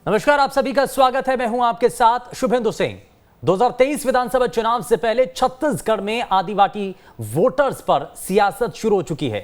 नमस्कार, आप सभी का स्वागत है। मैं हूं आपके साथ शुभेंदु सिंह। 2023 विधानसभा चुनाव से पहले छत्तीसगढ़ में आदिवासी वोटर्स पर सियासत शुरू हो चुकी है।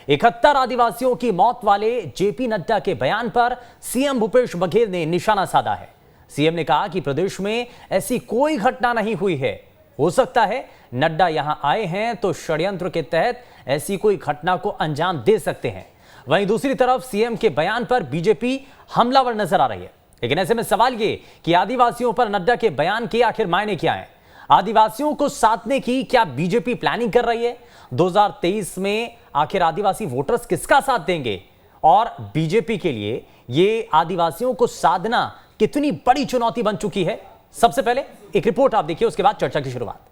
71 आदिवासियों की मौत वाले जेपी नड्डा के बयान पर सीएम भूपेश बघेल ने निशाना साधा है। सीएम ने कहा कि प्रदेश में ऐसी कोई घटना नहीं हुई है। हो सकता है नड्डा यहां आए हैं तो षड्यंत्र के तहत ऐसी कोई घटना को अंजाम दे सकते हैं। वहीं दूसरी तरफ सीएम के बयान पर बीजेपी हमलावर नजर आ रही है। लेकिन ऐसे में सवाल ये कि आदिवासियों पर नड्डा के बयान के आखिर मायने क्या हैं? आदिवासियों को साधने की क्या बीजेपी प्लानिंग कर रही है? 2023 में आखिर आदिवासी वोटर्स किसका साथ देंगे? और बीजेपी के लिए ये आदिवासियों को साधना कितनी बड़ी चुनौती बन चुकी है? सबसे पहले एक रिपोर्ट आप देखिए, उसके बाद चर्चा की शुरुआत।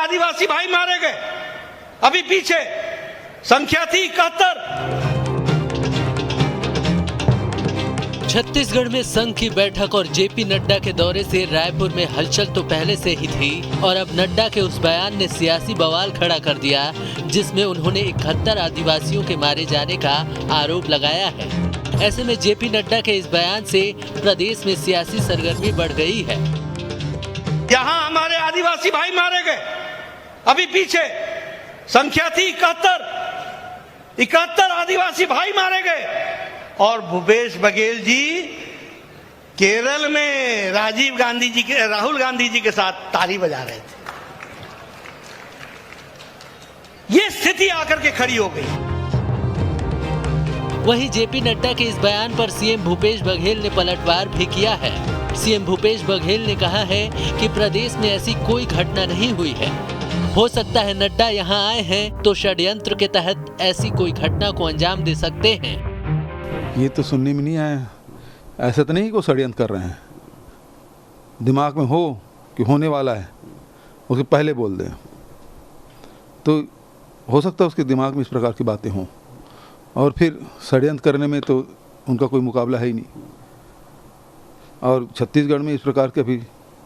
आदिवासी भाई मारे गए, अभी पीछे संख्या थी 71। छत्तीसगढ़ में संघ की बैठक और जेपी नड्डा के दौरे से रायपुर में हलचल तो पहले से ही थी और अब नड्डा के उस बयान ने सियासी बवाल खड़ा कर दिया, जिसमें उन्होंने 71 आदिवासियों के मारे जाने का आरोप लगाया है। ऐसे में जेपी नड्डा के इस बयान से प्रदेश में सियासी सरगर्मी बढ़ गई है। यहाँ हमारे आदिवासी भाई मारे गए, अभी पीछे संख्या थी 71 आदिवासी भाई मारे गए और भूपेश बघेल जी केरल में राहुल गांधी जी के साथ ताली बजा रहे थे। ये स्थिति आकर के खड़ी हो गई। वहीं जेपी नड्डा के इस बयान पर सीएम भूपेश बघेल ने पलटवार भी किया है। सीएम भूपेश बघेल ने कहा है कि प्रदेश में ऐसी कोई घटना नहीं हुई है। हो सकता है नड्डा यहां आए हैं तो षड्यंत्र के तहत ऐसी कोई घटना को अंजाम दे सकते हैं। ये तो सुनने में नहीं आया, ऐसा तो नहीं को षड्यंत्र कर रहे हैं। दिमाग में हो कि होने वाला है, उसके पहले बोल दें तो हो सकता है उसके दिमाग में इस प्रकार की बातें हों और फिर षड्यंत्र करने में तो उनका कोई मुकाबला है ही नहीं। और छत्तीसगढ़ में इस प्रकार की अभी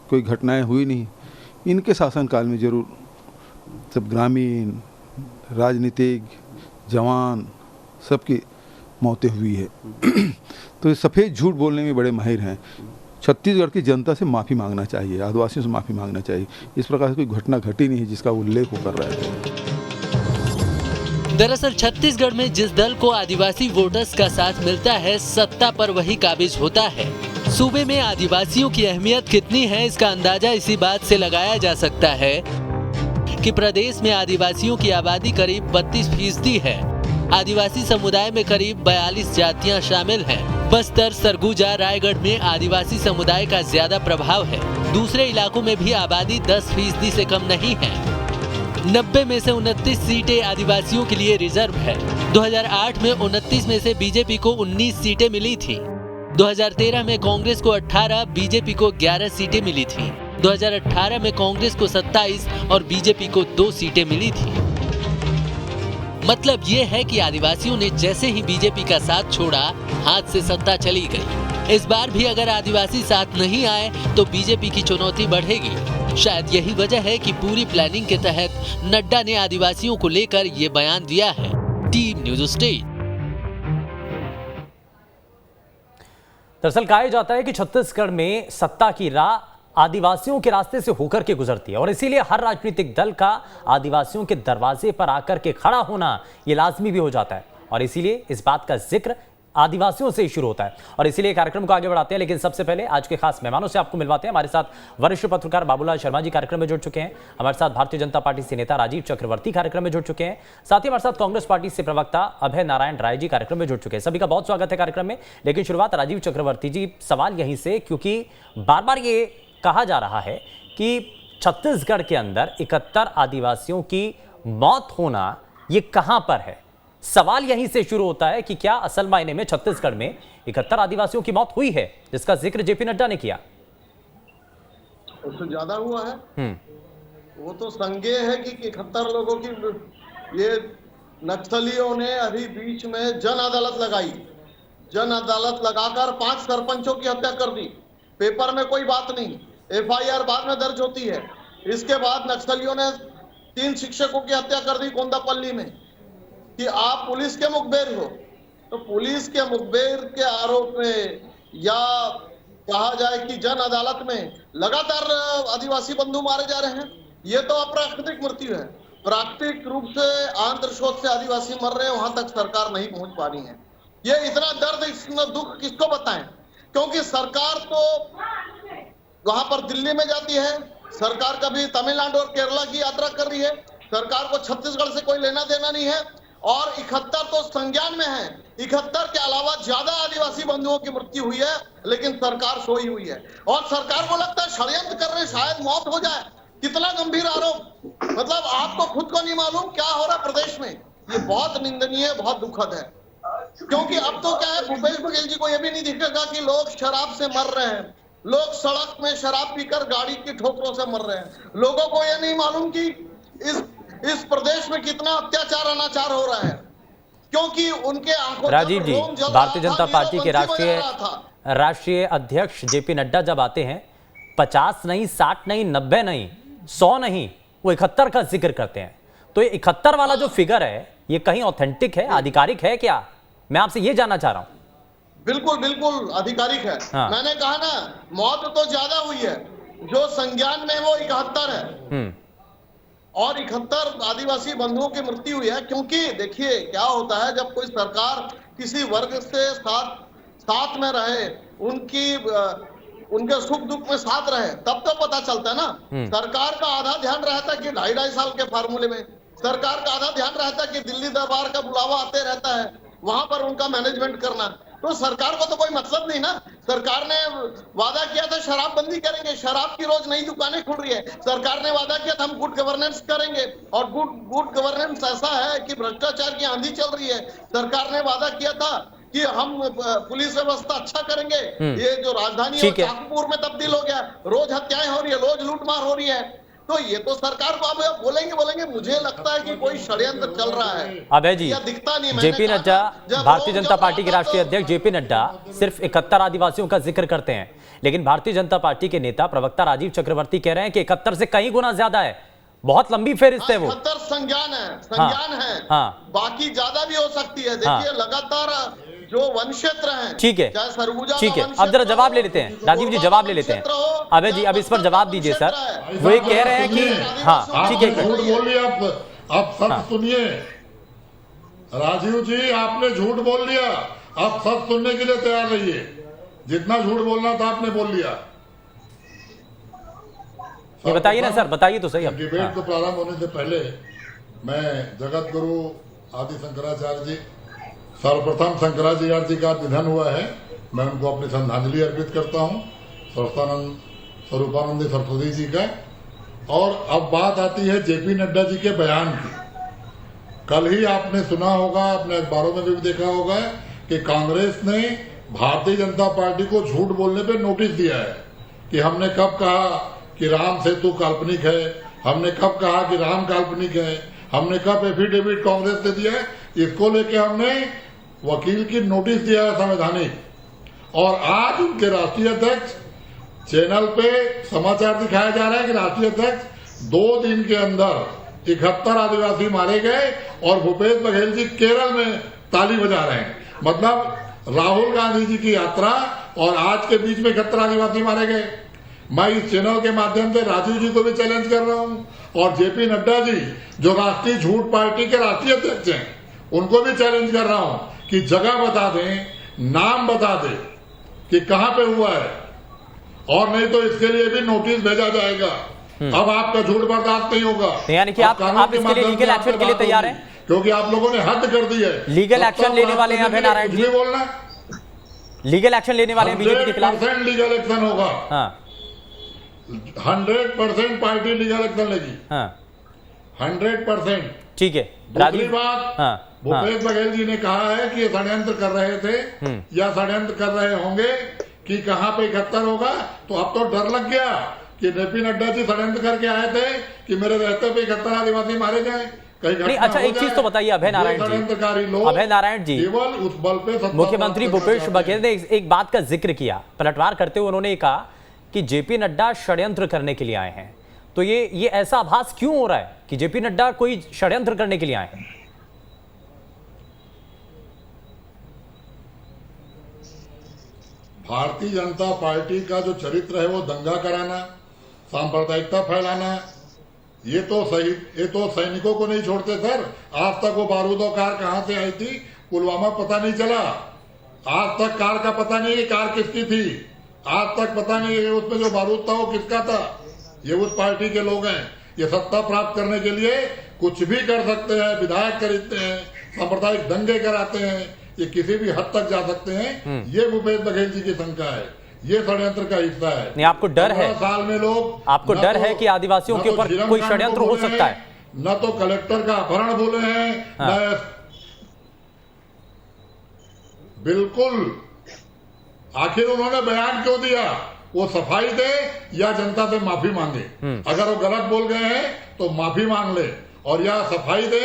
कोई घटनाएं हुई नहीं। इनके शासनकाल में जरूर सब ग्रामीण, राजनीतिक, जवान सबकी मौतें हुई है। तो ये सफ़ेद झूठ बोलने में बड़े माहिर हैं। छत्तीसगढ़ की जनता से माफ़ी मांगना चाहिए, आदिवासियों से माफ़ी मांगना चाहिए। इस प्रकार से कोई घटना घटी नहीं है जिसका उल्लेख वो कर रहा है। दरअसल छत्तीसगढ़ में जिस दल को आदिवासी वोटर्स का साथ मिलता है, सत्ता पर वही काबिज होता है। सूबे में आदिवासियों की अहमियत कितनी है, इसका अंदाजा इसी बात से लगाया जा सकता है कि प्रदेश में आदिवासियों की आबादी करीब 32% है। आदिवासी समुदाय में करीब 42 जातियां शामिल हैं। बस्तर, सरगुजा, रायगढ़ में आदिवासी समुदाय का ज्यादा प्रभाव है। दूसरे इलाकों में भी आबादी 10% से कम नहीं है। 90 में से 29 सीटें आदिवासियों के लिए रिजर्व है। 2008 में 29 में से बीजेपी को 19 सीटें मिली थी। 2013 में कांग्रेस को 18, बीजेपी को 11 सीटें मिली थी। 2018 में कांग्रेस को 27 और बीजेपी को 2 सीटें मिली थी। मतलब ये है कि आदिवासियों ने जैसे ही बीजेपी का साथ छोड़ा, हाथ से सत्ता चली गई। इस बार भी अगर आदिवासी साथ नहीं आए तो बीजेपी की चुनौती बढ़ेगी। शायद यही वजह है कि पूरी प्लानिंग के तहत नड्डा ने आदिवासियों को लेकर ये बयान दिया है। Team news state. दरअसल कहा जाता है कि छत्तीसगढ़ में सत्ता की राह आदिवासियों के रास्ते से होकर के गुजरती है और इसीलिए हर राजनीतिक दल का आदिवासियों के दरवाजे पर आकर के खड़ा होना ये लाजमी भी हो जाता है और इसीलिए इस बात का जिक्र आदिवासियों से ही शुरू होता है। और इसीलिए कार्यक्रम को आगे बढ़ाते हैं, लेकिन सबसे पहले आज के खास मेहमानों से आपको मिलवाते हैं। हमारे साथ वरिष्ठ पत्रकार बाबूलाल शर्मा जी कार्यक्रम में जुड़ चुके हैं। हमारे साथ भारतीय जनता पार्टी से नेता राजीव चक्रवर्ती कार्यक्रम में जुड़ चुके हैं। साथ ही हमारे साथ कांग्रेस पार्टी से प्रवक्ता अभय नारायण राय जी कार्यक्रम में जुड़ चुके हैं। सभी का बहुत स्वागत है कार्यक्रम में। लेकिन शुरुआत राजीव चक्रवर्ती जी, सवाल यहीं से, क्योंकि बार बार ये कहा जा रहा है कि छत्तीसगढ़ के अंदर 71 आदिवासियों की मौत होना ये कहां पर है? सवाल यहीं से शुरू होता है कि क्या असल मायने में छत्तीसगढ़ में 71 आदिवासियों की मौत हुई है, जिसका जिक्र जेपी नड्डा ने किया? उससे ज्यादा हुआ है। वो तो संज्ञेय है कि 71 लोगों की ये नक्सलियों ने अभी बीच में जन अदालत लगाई। जन अदालत लगाकर 5 सरपंचों की हत्या कर दी। पेपर में कोई बात नहीं, FIR बाद में दर्ज होती है। इसके बाद नक्सलियों ने 3 शिक्षकों की हत्या कर दी कोंदापल्ली में, कि आप पुलिस के मुखबिर हो। तो पुलिस के मुखबिर के आरोप में, या कहा जाए कि जन अदालत में लगातार आदिवासी बंधु मारे जा रहे हैं, ये तो अप्राकृतिक मृत्यु है। प्राकृतिक रूप से आंध्र शोध से आदिवासी मर रहे हैं, वहां तक सरकार नहीं पहुंच पा रही है। ये इतना दर्द, इतना दुख किसको बताएं? क्योंकि सरकार तो वहां पर दिल्ली में जाती है, सरकार कभी तमिलनाडु और केरला की यात्रा कर रही है, सरकार को छत्तीसगढ़ से कोई लेना देना नहीं है, और 71 तो संज्ञान में है। 71 के अलावा ज्यादा आदिवासी बंधुओं की मृत्यु हुई है, लेकिन सरकार सोई हुई है। और सरकार को लगता है षड्यंत्र कर रहे, शायद मौत हो जाए। कितना गंभीर आरोप! मतलब आपको खुद को नहीं मालूम क्या हो रहा प्रदेश में। ये बहुत निंदनीय, बहुत दुखद है। क्योंकि अब तो क्या है, भूपेश बघेल जी को यह भी नहीं दिखेगा कि लोग शराब से मर रहे हैं, लोग सड़क में शराब पीकर गाड़ी की ठोकरों से मर रहे हैं। लोगों को यह नहीं मालूम कि इस प्रदेश में कितना अत्याचार अनाचार हो रहा है, क्योंकि उनके आंखों राजीव जी, भारतीय जनता पार्टी के राष्ट्रीय अध्यक्ष जेपी नड्डा जब आते हैं, 50 नहीं, 60 नहीं, 90 नहीं, 100 नहीं, वो 71 का जिक्र करते हैं। तो ये 71 वाला जो फिगर है, ये कहीं ऑथेंटिक है, आधिकारिक है क्या? मैं आपसे ये जानना चाह रहा हूं। बिल्कुल बिल्कुल आधिकारिक है। हाँ। मैंने कहा ना, मौत तो ज्यादा हुई है, जो संज्ञान में वो 71 है, और 71 आदिवासी बंधुओं की मृत्यु हुई है। क्योंकि देखिए क्या होता है, जब कोई सरकार किसी वर्ग से साथ में रहे, उनके सुख दुख में साथ रहे, तब तो पता चलता है ना। सरकार का आधा ध्यान रहता है कि 2.5 साल के फार्मूले में, सरकार का आधा ध्यान रहता है कि दिल्ली दरबार का बुलावा आते रहता है, वहां पर उनका मैनेजमेंट करना। तो सरकार को तो कोई मतलब नहीं ना। सरकार ने वादा किया था शराबबंदी करेंगे, शराब की रोज नई दुकानें खुल रही है। सरकार ने वादा किया था हम गुड गवर्नेंस करेंगे, और गुड गवर्नेंस ऐसा है कि भ्रष्टाचार की आंधी चल रही है। सरकार ने वादा किया था कि हम पुलिस व्यवस्था अच्छा करेंगे। ये जो राजधानी है चाकूपुर में तब्दील हो गया, रोज हत्याएं हो रही है, रोज लूटमार हो रही है। तो ये तो सरकार को अब बोलेंगे, मुझे लगता है कि कोई षड्यंत्र चल रहा है। अभय जी, दिखता नहीं। जेपी नड्डा, भारतीय जनता पार्टी के राष्ट्रीय अध्यक्ष जेपी नड्डा सिर्फ 71 आदिवासियों का जिक्र करते हैं, लेकिन भारतीय जनता पार्टी के नेता प्रवक्ता राजीव चक्रवर्ती कह रहे हैं कि 71 से कई गुना ज्यादा है। बहुत लंबी फेरिस्त है वो। 71 संज्ञान है। हाँ। बाकी ज्यादा भी हो सकती है। देखिए लगातार जो वन क्षेत्र हैं, ठीक है, चाहे सरगुजा, ठीक है, अब जरा जवाब ले लेते हैं। राजीव जी जवाब ले लेते हैं। अभय जी अब इस पर जवाब दीजिए सर। वो ये कह रहे हैं कि हाँ ठीक है, झूठ बोल लिया। आप सच सुनिए राजीव जी, आपने झूठ बोल लिया। आप सच सुनने के लिए तैयार रहिए। जितना झूठ बोलना था आपने बोल लिया। ये बताइए ना सर, बताइए तो सही। अब डिबेट को प्रारंभ होने से पहले मैं जगत गुरु आदि शंकराचार्य जी, सर्वप्रथम शंकराचार्य जी का निधन हुआ है, मैं उनको अपनी श्रद्धांजलि अर्पित करता हूँ। स्वरूपानंद सरस्वती जी का। और अब बात आती है जेपी नड्डा जी के बयान की। कल ही आपने सुना होगा, अपने अखबारों में भी देखा होगा कि कांग्रेस ने भारतीय जनता पार्टी को झूठ बोलने पे नोटिस दिया है कि हमने कब कहा कि राम सेतु काल्पनिक है, हमने कब कहा कि राम काल्पनिक है, हमने कब एफिडेविट कांग्रेस ने दिया है। इसको लेके हमने वकील की नोटिस दिया है संवैधानिक। और आज उनके राष्ट्रीय अध्यक्ष चैनल पे समाचार दिखाया जा रहा है कि राष्ट्रीय अध्यक्ष 2 दिन के अंदर 71 आदिवासी मारे गए और भूपेश बघेल जी केरल में ताली बजा रहे हैं। मतलब राहुल गांधी जी की यात्रा और आज के बीच में 71 आदिवासी मारे गए। मैं इस चैनल के माध्यम से राजीव जी को भी चैलेंज कर रहा हूं और जेपी नड्डा जी जो राष्ट्रीय झूठ पार्टी के राष्ट्रीय अध्यक्ष हैं, उनको भी चैलेंज कर रहा हूं कि जगह बता दें, नाम बता दें कि कहां पे हुआ है, और नहीं तो इसके लिए भी नोटिस भेजा जाएगा। अब आपका झूठ बर्दाश्त नहीं होगा। यानी कि आप इसके लिए लीगल एक्शन के लिए तैयार हैं? क्योंकि आप लोगों ने हद कर दी है। लीगल एक्शन लेने वाले हैं अभय नारायण जी? बोलना, लीगल एक्शन लेने वाले हैं बीजेपी के खिलाफ? 100% लीगल एक्शन होगा। हाँ। 100% पार्टी लीगल एक्शन लेगी। हाँ। 100%। ठीक है। दूसरी बात, भूपेश बघेल जी ने कहा है कि ये षड्यंत्र कर रहे थे या षड्यंत्र कर रहे होंगे कि कहां पे 71 होगा। तो अब तो डर लग गया कि जेपी नड्डा जी षड्यंत्र करके आए थे कि मेरे रहते पे 71 आदिवासी मारे जाए। नहीं, अच्छा एक चीज तो बताइए अभय नारायण जी, अभय नारायण जी, केवल उस बल पे मुख्यमंत्री भूपेश बघेल ने एक बात का जिक्र किया, पलटवार करते हुए उन्होंने कहा कि जेपी नड्डा षड्यंत्र करने के लिए आए हैं। तो ये ऐसा आभास क्यों हो रहा है कि जेपी नड्डा कोई षड्यंत्र करने के लिए आए हैं? भारतीय जनता पार्टी का जो चरित्र है वो दंगा कराना, सांप्रदायिकता फैलाना, ये तो सैनिकों को नहीं छोड़ते सर। आज तक वो बारूदों कार कहां से आई थी पुलवामा पता नहीं चला। आज तक कार का पता नहीं है कार किसकी थी। आज तक पता नहीं है उसमें जो बारूद था वो किसका था। ये उस पार्टी के लोग हैं। ये सत्ता प्राप्त करने के लिए कुछ भी कर सकते हैं, विधायक खरीदते हैं, सांप्रदायिक दंगे कराते हैं, ये किसी भी हद तक जा सकते हैं। ये भूपेश बघेल जी की शंका है, ये षड्यंत्र का हिस्सा है। नहीं, आपको डर है? साल में लोग आपको डर है कि आदिवासियों के ऊपर कोई षड्यंत्र हो सकता है? न तो कलेक्टर का अपहरण बोले हैं, न बिल्कुल। आखिर उन्होंने बयान क्यों दिया? वो सफाई दे या जनता से माफी मांगे। अगर वो गलत बोल गए हैं तो माफी मांग ले, और या सफाई दे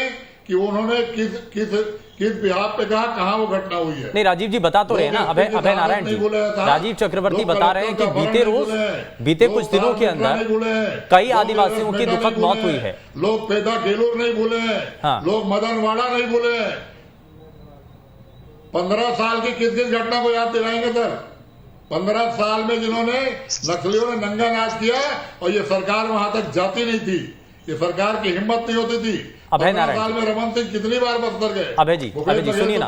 कि उन्होंने किस बिहाफ पे कहा, कहां वो घटना हुई है। नहीं, राजीव जी बता तो रहे हैं ना, अभय नारायण जी, राजीव चक्रवर्ती बता रहे हैं कि बीते कुछ दिनों के अंदर कई आदिवासियों की दुखद मौत हुई है। लोग पेदा गेलूर नहीं भूले हैं, लोग मदनवाड़ा नहीं भूले हैं। 15 साल की किस घटना को याद दिलाएंगे सर? 15 साल में जिन्होंने नक्सलियों ने नंगा नाच किया और ये सरकार वहां तक जाती नहीं थी, ये सरकार की हिम्मत नहीं होती थी। अभय नारायण साल में रमन सिंह कितनी बार बस्तर गए? अभय जी सुनिए ना,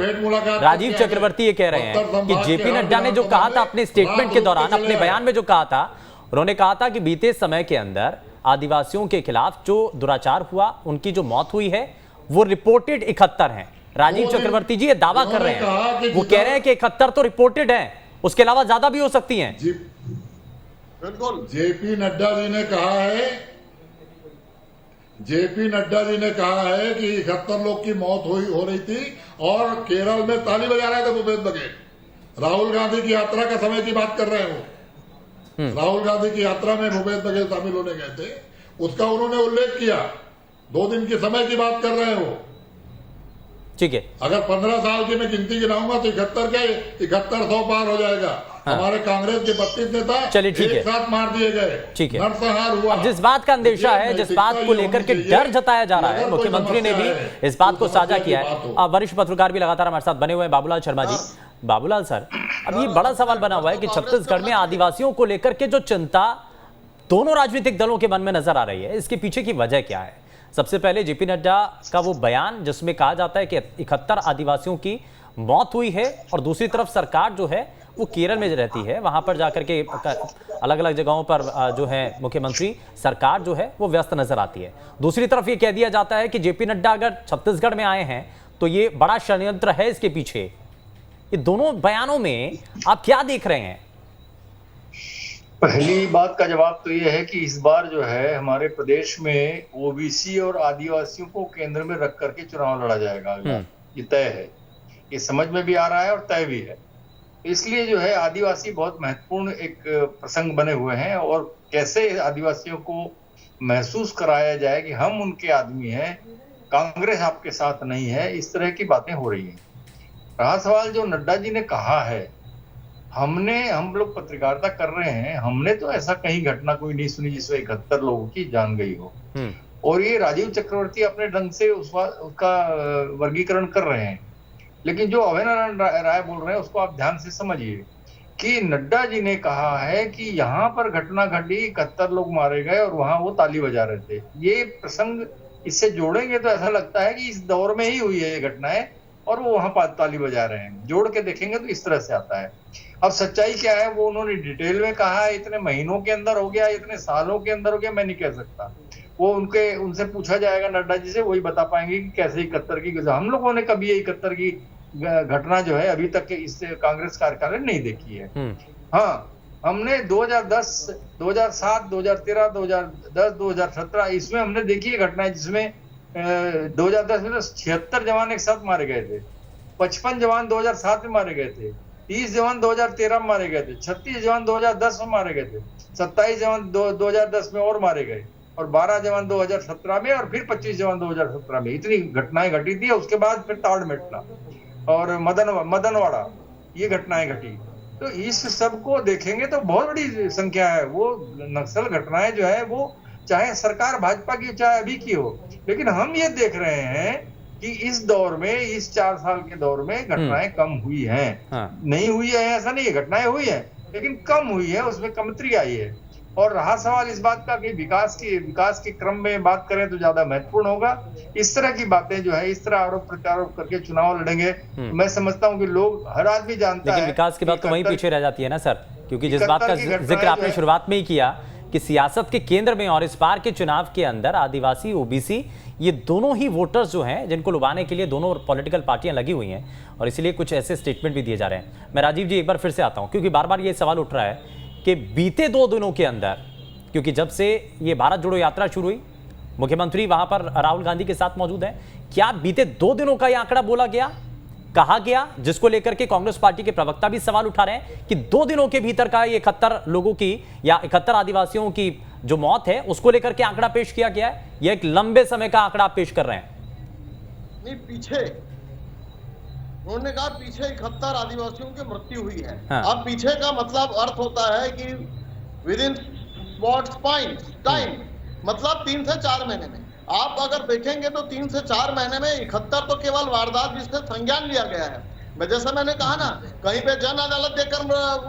राजीव चक्रवर्ती ये कह रहे हैं कि जेपी नड्डा ने जो कहा था अपने स्टेटमेंट के दौरान, अपने बयान में जो कहा था, उन्होंने कहा था कि बीते समय के अंदर आदिवासियों के खिलाफ जो दुराचार हुआ, उनकी जो मौत हुई है, वो रिपोर्टेड 71 है। राजीव चक्रवर्ती जी ये दावा कर रहे हैं, वो कह रहे हैं कि 71 तो रिपोर्टेड है, उसके अलावा ज्यादा भी हो सकती हैं। बिल्कुल, जेपी नड्डा जी ने कहा है, जेपी नड्डा जी ने कहा है कि 71 लोग की मौत हो रही थी और केरल में ताली बजा रहे थे भूपेश बघेल। राहुल गांधी की यात्रा का समय की बात कर रहे हो। राहुल गांधी की यात्रा में भूपेश बघेल शामिल होने गए थे, उसका उन्होंने उल्लेख किया। 2 दिन के समय की बात कर रहे हो, ठीक है। अगर 15 साल की मैं गिनती गिनाऊंगा तो 71 पार हो जाएगा। हमारे कांग्रेस के 32 नेता एक साथ मार दिए गए, ठीक है। नरसंहार हुआ। अब जिस बात का अंदेशा है, जिस बात को लेकर के डर जताया जा रहा है, मुख्यमंत्री ने भी इस बात को साझा किया है। अब वरिष्ठ पत्रकार भी लगातार हमारे साथ बने हुए हैं, बाबूलाल शर्मा जी। बाबूलाल सर, अब ये बड़ा सवाल बना हुआ है कि छत्तीसगढ़ में आदिवासियों को लेकर के जो चिंता दोनों राजनीतिक दलों के मन में नजर आ रही है, इसके पीछे की वजह क्या है? सबसे पहले जेपी नड्डा का वो बयान जिसमें कहा जाता है कि 71 आदिवासियों की मौत हुई है, और दूसरी तरफ सरकार जो है वो केरल में रहती है, वहां पर जाकर के अलग अलग जगहों पर जो है मुख्यमंत्री सरकार जो है वो व्यस्त नजर आती है। दूसरी तरफ ये कह दिया जाता है कि जेपी नड्डा अगर छत्तीसगढ़ में आए हैं तो ये बड़ा षड्यंत्र है इसके पीछे। ये दोनों बयानों में आप क्या देख रहे हैं? पहली बात का जवाब तो ये है कि इस बार जो है हमारे प्रदेश में ओबीसी और आदिवासियों को केंद्र में रख करके चुनाव लड़ा जाएगा। ये तय है, ये समझ में भी आ रहा है और तय भी है। इसलिए जो है आदिवासी बहुत महत्वपूर्ण एक प्रसंग बने हुए हैं, और कैसे आदिवासियों को महसूस कराया जाए कि हम उनके आदमी हैं, कांग्रेस आपके साथ नहीं है, इस तरह की बातें हो रही हैं। रहा सवाल जो नड्डा जी ने कहा है, हम लोग पत्रकारिता कर रहे हैं, हमने तो ऐसा कहीं घटना कोई नहीं सुनी जिसमें 71 लोगों की जान गई हो। और ये राजीव चक्रवर्ती अपने ढंग से उसका वर्गीकरण कर रहे हैं, लेकिन जो अभय नारायण राय बोल रहे हैं उसको आप ध्यान से समझिए कि नड्डा जी ने कहा है कि यहाँ पर घटना घटी, 71 लोग मारे गए और वहां वो ताली बजा रहे थे। ये प्रसंग इससे जोड़ेंगे तो ऐसा लगता है कि इस दौर में ही हुई है ये घटनाएं और वो वहां ताली बजा रहे हैं। जोड़ के देखेंगे तो इस तरह से आता है। अब सच्चाई क्या है वो उन्होंने डिटेल में कहा है, इतने महीनों के अंदर हो गया, इतने सालों के अंदर हो गया, मैं नहीं कह सकता। वो उनसे पूछा जाएगा नड्डा जी से, वही बता पाएंगे कि कैसे 71 की। हम लोगों ने कभी 71 की घटना जो है अभी तक इससे कांग्रेस कार्यकाल नहीं देखी है। हाँ, हमने 2010, 2007, 2013, 2010, 2017 इसमें हमने देखी है घटनाएं जिसमें 2010 में तो 76 जवान एक साथ मारे गए थे, 55 जवान 2007 में मारे गए थे, 30 जवान 2013 में मारे गए थे, 36 जवान 2010 में मारे गए थे, 27 जवान 2010 में और मारे गए, और 12 जवान 2017 में, और फिर 25 जवान 2017 में। इतनी घटनाएं घटी थी। उसके बाद फिर ताड़मेटला और मदनवाड़ा ये घटनाएं घटी। तो इस सब को देखेंगे तो बहुत बड़ी संख्या है। वो नक्सल घटनाएं जो है वो चाहे सरकार भाजपा की चाहे अभी की हो, लेकिन हम ये देख रहे हैं कि इस दौर में, इस 4 साल के दौर में घटनाएं कम हुई हैं। नहीं हुई है ऐसा नहीं है, घटनाएं हुई है लेकिन कम हुई है, उसमें कमतरी आई है। और रहा सवाल इस बात का कि विकास के क्रम में बात करें तो ज्यादा महत्वपूर्ण होगा। इस तरह की बातें जो है, इस तरह आरोप प्रत्यारोप करके चुनाव लड़ेंगे, मैं समझता हूं कि लोग, हर आदमी जानता है। लेकिन विकास की बात तो वहीं पीछे रह जाती है ना सर, क्योंकि जिस बात का जिक्र आपने शुरुआत में ही किया कि सियासत के केंद्र में और इस बार के चुनाव के अंदर आदिवासी, ओबीसी, ये दोनों ही वोटर्स जो हैं जिनको लुभाने के लिए दोनों पॉलिटिकल पार्टियां लगी हुई हैं, और इसलिए कुछ ऐसे स्टेटमेंट भी दिए जा रहे हैं। मैं राजीव जी एक बार फिर से आता हूं, क्योंकि बार बार ये सवाल उठ रहा है कि बीते 2 दिनों के अंदर, क्योंकि जब से ये भारत जोड़ो यात्रा शुरू हुई, मुख्यमंत्री वहां पर राहुल गांधी के साथ मौजूद हैं, क्या बीते 2 दिनों का यह आंकड़ा बोला गया, कहा गया, जिसको लेकर के कांग्रेस पार्टी के प्रवक्ता भी सवाल उठा रहे हैं कि 2 दिनों के भीतर का ये 71 लोगों की या 71 आदिवासियों की जो मौत है उसको लेकर के आंकड़ा पेश किया गया है, यह एक लंबे समय का आंकड़ा पेश कर रहे हैं? नहीं, पीछे उन्होंने कहा पीछे 71 आदिवासियों की मृत्यु हुई है। अब पीछे का मतलब अर्थ होता है कि विद इन टाइम, मतलब 3 से 4 महीने में। आप अगर देखेंगे तो 3 से 4 महीने में 71 तो केवल वारदात जिससे संज्ञान लिया गया है। जैसा मैंने कहा ना, कहीं पे जन अदालत देकर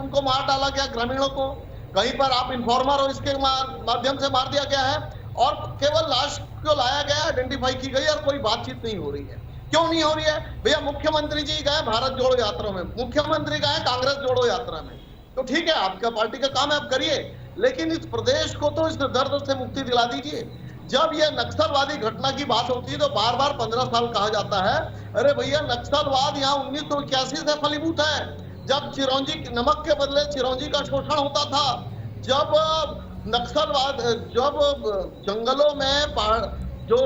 उनको मार डाला गया, ग्रामीणों को, कहीं पर आप इन्फॉर्मर और इसके माध्यम से मार दिया गया है, और केवल लाश को लाया गया, आइडेंटिफाई की गई और कोई बातचीत नहीं हो रही है। क्यों नहीं हो रही है भैया? मुख्यमंत्री जी गए भारत जोड़ो यात्रा में, मुख्यमंत्री गए कांग्रेस जोड़ो यात्रा में, तो ठीक है, आपका पार्टी का काम है, आप करिए, लेकिन इस प्रदेश को तो इस दर्द से मुक्ति दिला दीजिए। जब यह नक्सलवादी घटना की बात होती है तो बार बार 15 साल कहा जाता है। अरे भैया, नक्सलवाद यहाँ 1981 से फलीभूत है, जब चिरौंजी, नमक के बदले चिरौंजी का शोषण होता था, जब नक्सलवाद, जब जंगलों में जो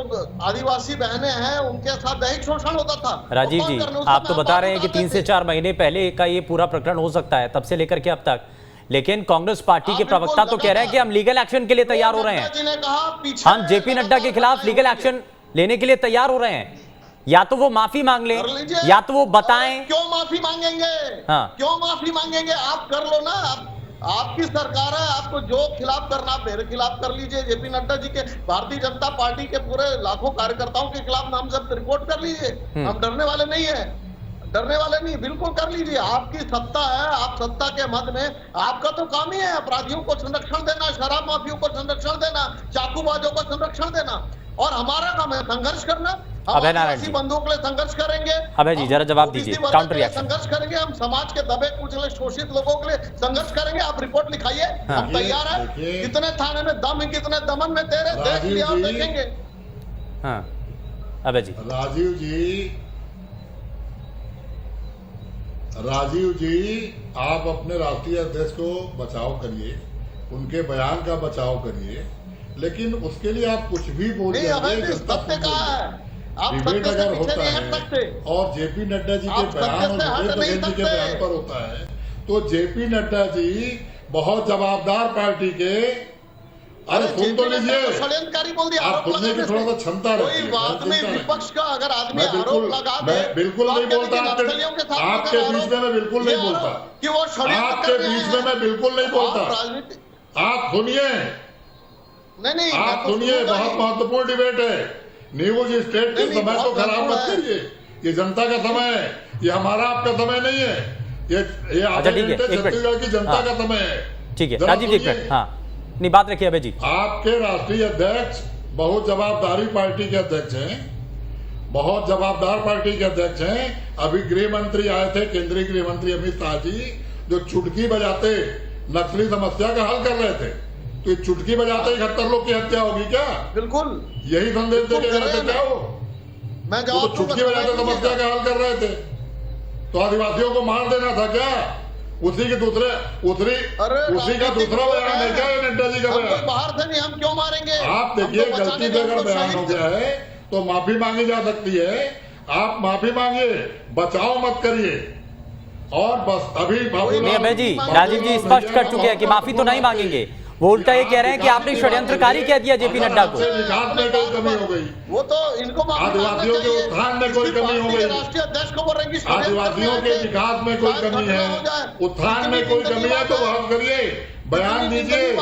आदिवासी बहनें हैं उनके साथ दैहिक शोषण होता था। राजीव जी, आप तो बता रहे हैं कि 3 से 4 महीने पहले का ये पूरा प्रकरण हो सकता है, तब से लेकर के अब तक, लेकिन कांग्रेस पार्टी के प्रवक्ता तो कह रहे हैं कि हम लीगल एक्शन के लिए तैयार हो रहे हैं, हम जेपी नड्डा के खिलाफ लीगल एक्शन लेने के लिए तैयार हो रहे हैं, या तो वो माफी मांग लें या तो वो बताएं। क्यों माफी मांगेंगे? क्यों माफी मांगेंगे? आप कर लो ना, आपकी सरकार है, आपको जो खिलाफ करना आप मेरे खिलाफ कर लीजिए, जेपी नड्डा जी के, भारतीय जनता पार्टी के पूरे लाखों कार्यकर्ताओं के खिलाफ नाम सब रिपोर्ट कर लीजिए। हम डरने वाले नहीं है, डरने वाले नहीं, बिल्कुल कर लीजिए, आपकी सत्ता है, आप सत्ता के मद में, आपका तो काम ही है अपराधियों को संरक्षण देना, शराब माफियों को संरक्षण देना, चाकूबाजों को संरक्षण देना, और हमारा काम है संघर्ष करना। अभय नारायण जी, बंदूक के लिए संघर्ष करेंगे। अभय जी जरा जवाब दीजिए, काउंटर रिएक्शन। संघर्ष करेंगे, हम समाज के दबे कुचले शोषित लोगों के लिए संघर्ष करेंगे। आप रिपोर्ट लिखाइए, हम तैयार हैं। कितने थाने में दम है, कितने दमन में तेरे, देख लिया और देखेंगे। हाँ अभय जी। राजीव जी, आप अपने राष्ट्रीय अध्यक्ष को बचाव करिए, उनके बयान का बचाव करिए, लेकिन उसके लिए आप कुछ भी बोल डिबेट अगर होता है और जेपी नड्डा जी के बयान और भूपेश बघेल जी के बयान पर होता है, तो जेपी नड्डा जी बहुत जवाबदार पार्टी के, अरे सुन तो लीजिए, षड्यंत्रकारी बोल दिया, आप सुनने की थोड़ा सा क्षमता रखिए। कोई बात नहीं, विपक्ष का अगर आदमी आरोप लगा दे, मैं बिल्कुल नहीं बोलता आपके बीच में, मैं बिल्कुल नहीं बोलता कि वो आपके बीच में, मैं बिल्कुल नहीं बोलता। आप सुनिए, नहीं, आप सुनिए, बहुत महत्वपूर्ण डिबेट है। न्यूज स्टेट के समय को खराब मत करिए, ये जनता का समय है, ये हमारा आपका समय नहीं है, ये छत्तीसगढ़ की जनता का समय है। ठीक है राजीव जी, हाँ नहीं बात रखिए अभय जी। आपके राष्ट्रीय अध्यक्ष बहुत जवाबदारी पार्टी के अध्यक्ष हैं, बहुत जवाबदार पार्टी के अध्यक्ष हैं। अभी गृह मंत्री आए थे, केंद्रीय गृह मंत्री अमित शाह जी, जो चुटकी बजाते नक्सली समस्या का हल कर रहे थे, तो चुटकी बजाते 71 लोग की हत्या होगी क्या? बिल्कुल यही संदेश देके गए थे क्या वो? मैं तो चुटकी बजाते समस्या का हल कर रहे थे, तो आदिवासियों को मार देना था क्या? उसी का दूसरा बयान है क्या नड्डा जी का बयान? बाहर से नहीं, हम क्यों मारेंगे? आप देखिए, गलती से अगर बयान हो गया है तो माफी मांगी जा सकती है, आप माफी मांगिए, बचाव मत करिए। और बस अभी अभय जी, राजीव जी स्पष्ट कर चुके हैं कि माफी तो नहीं मांगेंगे, वो उल्टा ये कह रहे हैं कि आपने षड्यंत्रकारी कह दिया जेपी नड्डा को। विकास में कोई कमी हो गई, वो तो इनको आदिवासियों के उत्थान में कोई कमी हो गई, राष्ट्रीय अध्यक्ष को बोल रहे हैं आदिवासियों के विकास में कोई कमी है, उत्थान में कोई कमी है तो बात करिए, बयान दीजिए।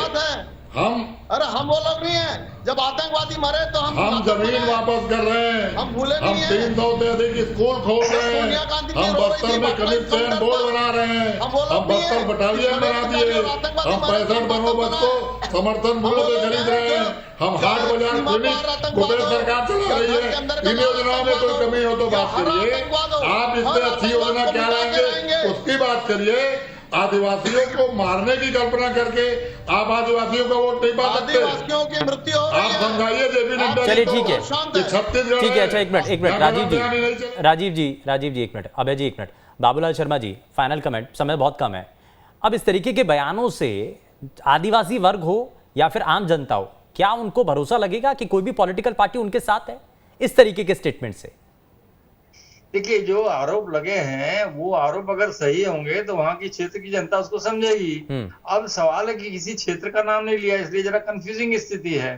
अरे हम वो लोग नहीं है, जब आतंकवादी मरे तो हम जमीन वापस कर रहे हैं, हम भूले हम नहीं है। 300 से अधिक स्कूल खोल रहे हैं, सोनिया गांधी की हम रो रही बस्तर थी, में खनिज बस्तर चयन बोर्ड बना रहे हैं, हम वो लोग हम नहीं बस्तर है। बटालियन बना दिए, हम 65 बंदोबस्त को समर्थन मूल्य से खरीद रहे हैं, हम हाट बाजार क्लिनिक कुबेर सरकार चला रही है। इन योजनाओं में कोई कमी हो तो बात करिए, आप इससे अच्छी योजना क्या लाएंगे उसकी बात करिए। आदिवासियों को मारने की कल्पना करके आप आदिवासियों का वोट नहीं पा सकते। आदिवासियों की मृत्यु हो रही आप है। समझाइए जेपी नड्डा चलिए, जी ठीक है। को कि छत्तीसगढ़ ठीक है, अच्छा एक मिनट राजीव जी एक मिनट, अभय जी एक minute, Babulal Sharma ji final comment, समय बहुत कम है। अब इस तरीके के बयानों से आदिवासी वर्ग हो या फिर आम जनता हो, क्या उनको भरोसा लगेगा कि कोई भी पॉलिटिकल पार्टी उनके साथ है इस तरीके के स्टेटमेंट से? देखिए, जो आरोप लगे हैं वो आरोप अगर सही होंगे तो वहां की क्षेत्र की जनता उसको समझेगी। अब सवाल है कि किसी क्षेत्र का नाम नहीं लिया, इसलिए जरा कंफ्यूजिंग स्थिति है।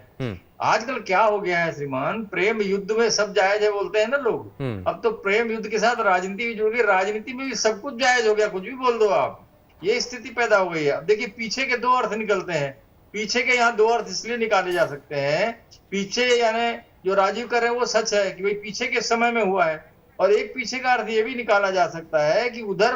आजकल क्या हो गया है श्रीमान, प्रेम युद्ध में सब जायज है बोलते हैं ना लोग। अब तो प्रेम युद्ध के साथ राजनीति भी जुड़ गई, राजनीति में भी सब कुछ जायज हो गया, कुछ भी बोल दो आप। ये स्थिति पैदा हो गई है। अब देखिए, पीछे के दो अर्थ निकलते हैं। पीछे के यहाँ दो अर्थ इसलिए निकाले जा सकते हैं, पीछे यानी जो राजीव कर रहे हैं वो सच है कि भाई पीछे के समय में हुआ है, और एक पीछे का अर्थ ये भी निकाला जा सकता है कि उधर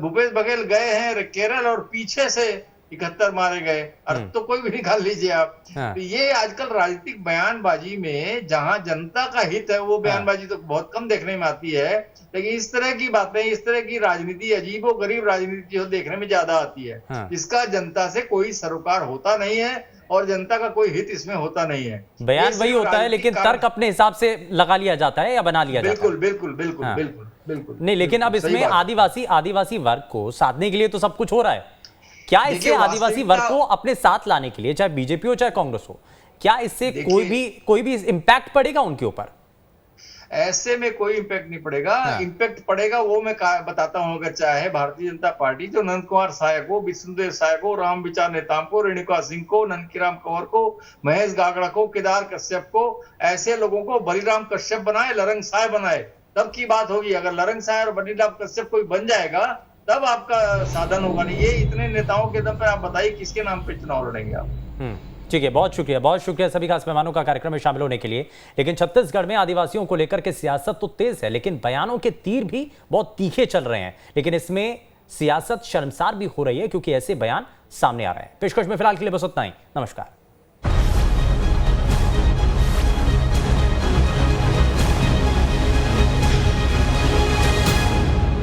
भूपेश बघेल गए हैं केरल और पीछे से 71 मारे गए। अर्थ तो कोई भी निकाल लीजिए आप। तो ये आजकल राजनीतिक बयानबाजी में जहां जनता का हित है वो बयानबाजी तो बहुत कम देखने में आती है, लेकिन इस तरह की बातें, इस तरह की राजनीति, अजीबो गरीब राजनीति जो देखने में ज्यादा आती है, इसका जनता से कोई सरोकार होता नहीं है और जनता का कोई हित इसमें होता नहीं है। बयान वही होता है, लेकिन तर्क अपने हिसाब से लगा लिया जाता है या बना लिया जाता है। बिल्कुल। नहीं, लेकिन अब इसमें आदिवासी वर्ग को साधने के लिए तो सब कुछ हो रहा है। क्या इससे आदिवासी वर्ग को अपने साथ लाने के लिए, चाहे बीजेपी हो चाहे कांग्रेस हो, क्या इससे कोई भी इम्पैक्ट पड़ेगा उनके ऊपर? ऐसे में कोई इम्पैक्ट नहीं पड़ेगा। इम्पैक्ट पड़ेगा वो मैं बताता हूं। अगर चाहे भारतीय जनता पार्टी जो नंद कुमार साय को, विष्णुदेव साय को, राम विचार नेताम को, रेणुका सिंह को, नंदकीराम कंवर को, महेश गागड़ा को, केदार कश्यप को, ऐसे लोगों को बलिराम कश्यप बनाए, लरंग साय बनाए, तब की बात होगी। अगर लरंग साय और बलिराम कश्यप कोई बन जाएगा तब आपका साधन होगा। नहीं ये इतने नेताओं के दम पे आप बताइए किसके नाम पे चुनाव लड़ेंगे आप? ठीक है, बहुत शुक्रिया सभी खास मेहमानों का कार्यक्रम में शामिल होने के लिए। लेकिन छत्तीसगढ़ में आदिवासियों को लेकर के सियासत तो तेज है, लेकिन बयानों के तीर भी बहुत तीखे चल रहे हैं। लेकिन इसमें सियासत शर्मसार भी हो रही है क्योंकि ऐसे बयान सामने आ रहे हैं। पेशकश में फिलहाल के लिए बस उतना ही। नमस्कार।